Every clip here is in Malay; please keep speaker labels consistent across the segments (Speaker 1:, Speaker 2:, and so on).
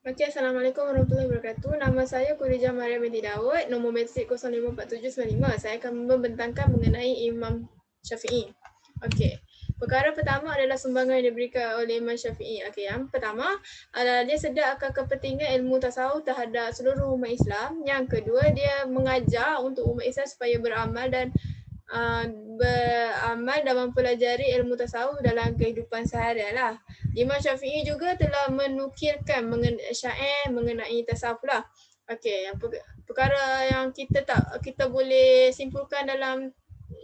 Speaker 1: Okey, Assalamualaikum warahmatullahi wabarakatuh. Nama saya Khadijah Maria binti Daud, nombor mesej 054795. Saya akan membentangkan mengenai Imam Syafi'i. Okey. Perkara pertama adalah sumbangan yang diberikan oleh Imam Syafi'i. Okey, yang pertama adalah dia sedar akan kepentingan ilmu tasawuf terhadap seluruh umat Islam. Yang kedua, dia mengajar untuk umat Islam supaya beramal dan beramal dan mempelajari ilmu tasawuf dalam kehidupan seharian lah. Imam Syafi'i juga telah menukilkan syair mengenai tasawuf lah. Okey, yang perkara yang kita boleh simpulkan dalam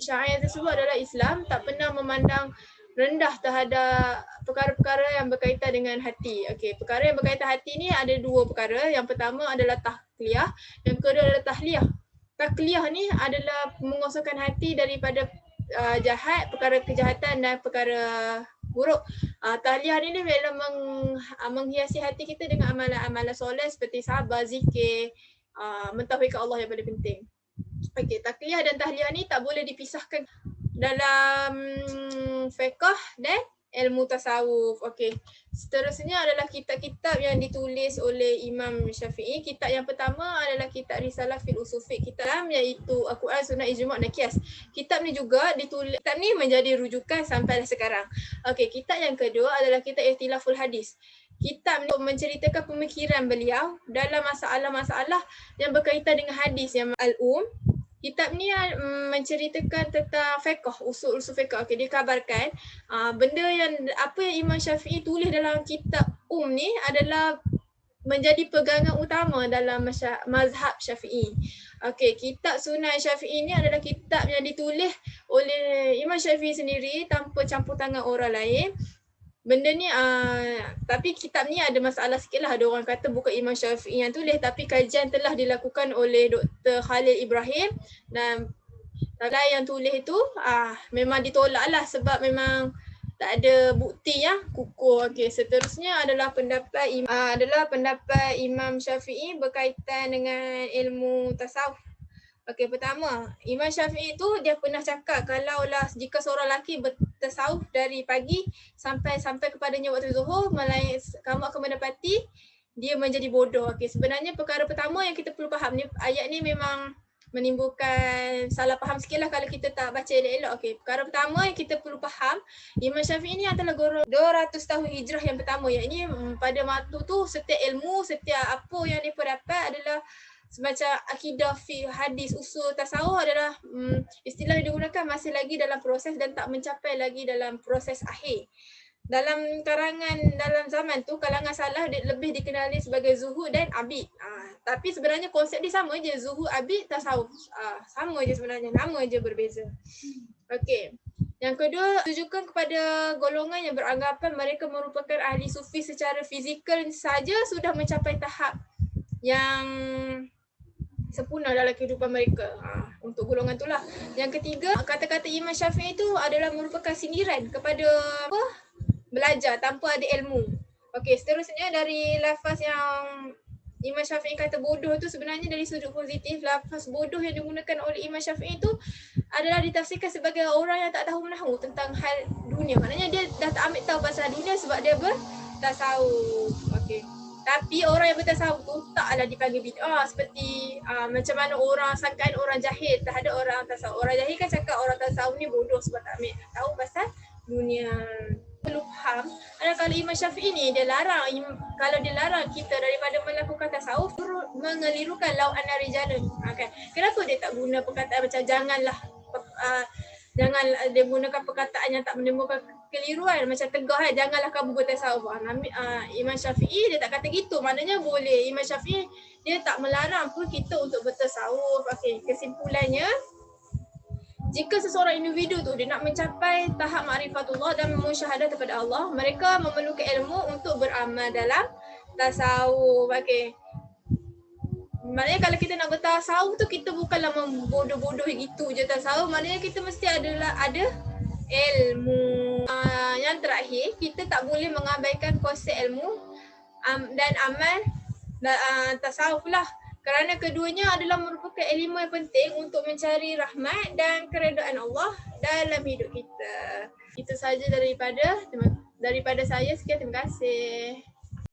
Speaker 1: syair tersebut adalah Islam tak pernah memandang rendah terhadap perkara-perkara yang berkaitan dengan hati. Okey, perkara yang berkaitan hati ni ada dua perkara. Yang pertama adalah takliyah, yang kedua adalah tahliyah. Takliyah ni adalah mengosongkan hati daripada jahat, perkara kejahatan dan perkara buruk. Tahliyah ni ialah menghiasi hati kita dengan amalan-amalan soleh seperti sabar, zikir, mentauhidkan Allah yang paling penting. Okey, takliyah dan tahliyah ni tak boleh dipisahkan dalam fiqh dan ilmu tasawuf. Okey. Seterusnya adalah kitab-kitab yang ditulis oleh Imam Syafi'i. Kitab yang pertama adalah kitab Risalah fil Usul Fiqh, kitab iaitu Al-Quran, Sunnah, Ijma' dan Qiyas. Kitab ni juga ditulis, kitab ni menjadi rujukan sampai sekarang. Okey, kitab yang kedua adalah kitab Ikhtilaful Hadis. Kitab ni menceritakan pemikiran beliau dalam masalah-masalah yang berkaitan dengan hadis yang Kitab ni menceritakan tentang fiqh, usul-usul fiqh. Okey, dikabarkan benda yang apa yang Imam Syafi'i tulis dalam kitab ni adalah menjadi pegangan utama dalam mazhab Syafi'i. Okey, kitab Sunnah Syafi'i ni adalah kitab yang ditulis oleh Imam Syafi'i sendiri tanpa campur tangan orang lain. Benda ni tapi kitab ni ada masalah sikit lah. Ada orang kata bukan Imam Syafi'i yang tulis, tapi kajian telah dilakukan oleh Dr. Khalil Ibrahim, dan yang tulis itu memang ditolak lah sebab memang tak ada bukti yang kukuh. Okey, seterusnya adalah pendapat Imam Syafi'i berkaitan dengan ilmu tasawuf. Okey, pertama, Imam Syafi'i tu dia pernah cakap kalaulah jika seorang lelaki bertasawuf dari pagi sampai kepadanya waktu zuhur, kamu akan mendapati dia menjadi bodoh. Okey, sebenarnya perkara pertama yang kita perlu faham ni, ayat ni memang menimbulkan salah faham sikit lah kalau kita tak baca elok-elok. Okey, perkara pertama yang kita perlu faham, Imam Syafi'i ni adalah guru 200 tahun hijrah yang pertama. Yang ini pada waktu tu setiap ilmu, setiap apa yang dia dapat adalah semacam akidah, hadis, usul, tasawuf adalah istilah yang digunakan masih lagi dalam proses dan tak mencapai lagi dalam proses akhir. Dalam karangan dalam zaman tu, kalangan salaf lebih dikenali sebagai zuhud dan abid. Tapi sebenarnya konsep dia sama je, zuhud, abid, tasawuf. Sama je sebenarnya, nama je berbeza. Okey. Yang kedua, tujukan kepada golongan yang beranggapan mereka merupakan ahli sufi secara fizikal saja sudah mencapai tahap yang sempurna dalam kehidupan mereka. Untuk golongan itulah. Yang ketiga, kata-kata Imam Syafi'i itu adalah merupakan sindiran kepada belajar tanpa ada ilmu. Okey, seterusnya dari lafaz yang Imam Syafi'i kata bodoh tu, sebenarnya dari sudut positif, lafaz bodoh yang digunakan oleh Imam Syafi'i itu adalah ditafsirkan sebagai orang yang tak tahu menahu tentang hal dunia. Maknanya dia dah tak ambil tahu pasal dunia sebab dia bertasawuf. Okey. Tapi orang yang bertasawuf tu taklah dipanggil bid'ah seperti macam mana orang sangkaan orang jahil terhadap orang tasawuf. Orang jahil kan cakap orang tasawuf ni bodoh sebab tak ambil tahu pasal dunia. Perlu faham kalau Imam Syafi'i ni dia larang, kalau dia larang kita daripada melakukan tasawuf, mengelirukan lau anna rijalan. Kan? Kenapa dia tak guna perkataan macam jangan dia gunakan perkataan yang tak menimbulkan keliruan, macam tegah janganlah kamu bertasawuf. Imam Syafi'i dia tak kata gitu, maknanya boleh. Imam Syafi'i dia tak melarang pun kita untuk bertasawuf. Okey, kesimpulannya, jika seseorang individu tu dia nak mencapai tahap ma'rifatullah dan musyahadah kepada Allah, mereka memerlukan ilmu untuk beramal dalam tasawuf. Okey. Maknanya kalau kita nak bertasawuf tu, kita bukanlah membodoh-bodoh gitu je tasawuf. Maknanya kita mesti ada ilmu. Yang terakhir, kita tak boleh mengabaikan konsep ilmu dan amal tasawuf lah. Kerana keduanya adalah merupakan elemen yang penting untuk mencari rahmat dan keredaan Allah dalam hidup kita. Itu saja daripada saya. Sekian, terima kasih.